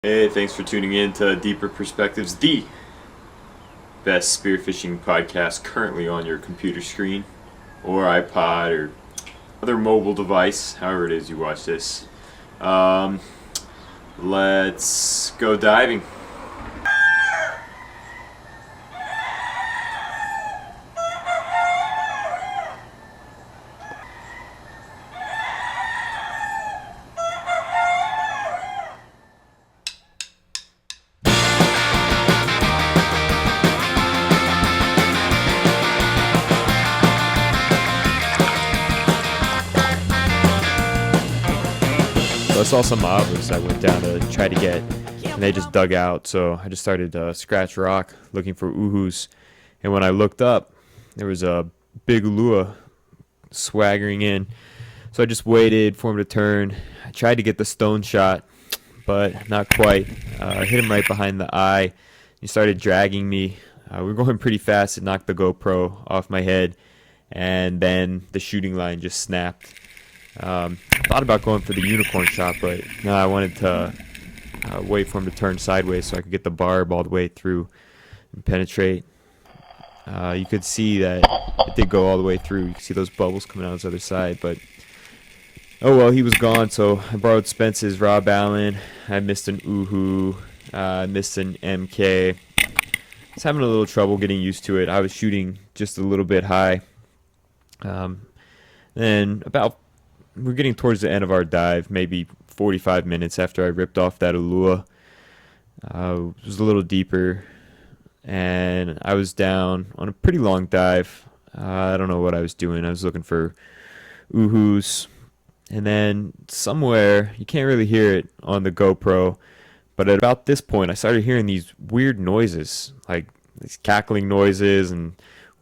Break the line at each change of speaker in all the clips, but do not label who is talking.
Hey, thanks for tuning in to Deeper Perspectives, the best spearfishing podcast currently on your computer screen or iPod or other mobile device, however it is you watch this. Let's go diving. So I saw some mobbers I went down to try to get, and they just dug out. So I just started to scratch rock looking for uhus. And when I looked up, there was a big Ulua swaggering in. So I just waited for him to turn. I tried to get the stone shot, but not quite. I hit him right behind the eye. He started dragging me. We were going pretty fast. It knocked the GoPro off my head, and then the shooting line just snapped. Thought about going for the unicorn shot, but no, I wanted to wait for him to turn sideways so I could get the barb all the way through and penetrate. You could see that it did go all the way through. You can see those bubbles coming out the other side, but oh well, he was gone. So I borrowed Spence's Rob Allen. I missed an uhu. I missed an MK. I was having a little trouble getting used to it. I was shooting just a little bit high. Then we're getting towards the end of our dive, maybe 45 minutes after I ripped off that Ulua. It was a little deeper, and I was down on a pretty long dive. I don't know what I was doing. I was looking for uhus, and then somewhere, you can't really hear it on the GoPro, but at about this point, I started hearing these weird noises, like these cackling noises, and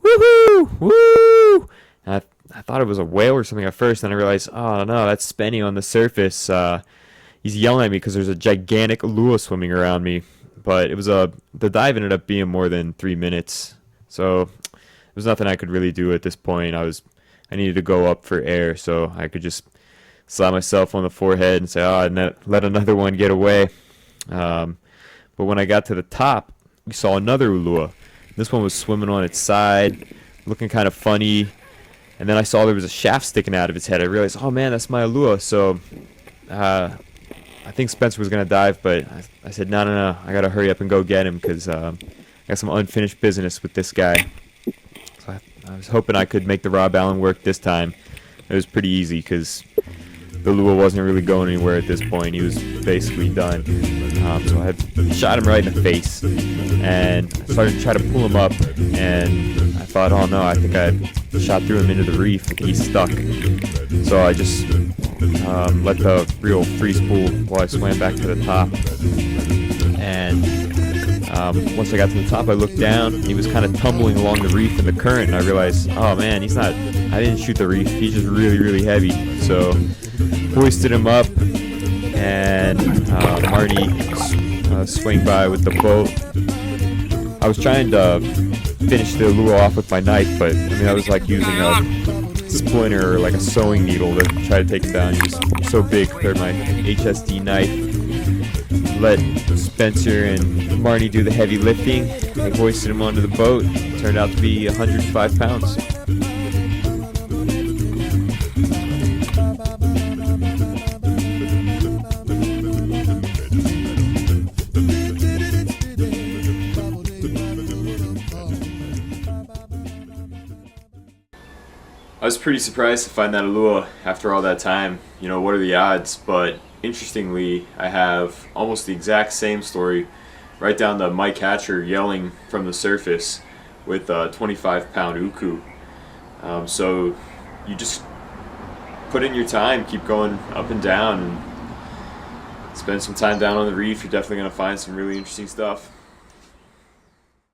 woohoo, woo! And I thought it was a whale or something at first, and I realized, oh no, that's Spenny on the surface. He's yelling at me because there's a gigantic Ulua swimming around me. But it was the dive ended up being more than 3 minutes, so there was nothing I could really do at this point. I needed to go up for air, so I could just slap myself on the forehead and say, oh, let another one get away. But when I got to the top, we saw another Ulua. This one was swimming on its side, looking kind of funny. And then I saw there was a shaft sticking out of its head. I realized, oh man, that's my Ulua. So I think Spencer was going to dive, but I said, no, I got to hurry up and go get him because I got some unfinished business with this guy. So I was hoping I could make the Rob Allen work this time. It was pretty easy because the Ulua wasn't really going anywhere at this point. He was basically done. So I shot him right in the face, and I started to try to pull him up, and I thought, oh no, I think I shot through him into the reef, and he's stuck. So I just let the reel free spool while I swam back to the top. And once I got to the top, I looked down. He was kind of tumbling along the reef in the current, and I realized, oh man, I didn't shoot the reef. He's just really, really heavy. So hoisted him up, and Marty swing by with the boat. I was trying to finish the Ulua off with my knife, but I was like using a splinter or like a sewing needle to try to take him down. He was so big compared to my HSD knife. Let Spencer and Marty do the heavy lifting. They hoisted him onto the boat. It turned out to be 105 pounds. I was pretty surprised to find that Ulua after all that time. You know, what are the odds? But interestingly, I have almost the exact same story right down to Mike Hatcher yelling from the surface with a 25-pound uku. So you just put in your time, keep going up and down, and spend some time down on the reef. You're definitely going to find some really interesting stuff.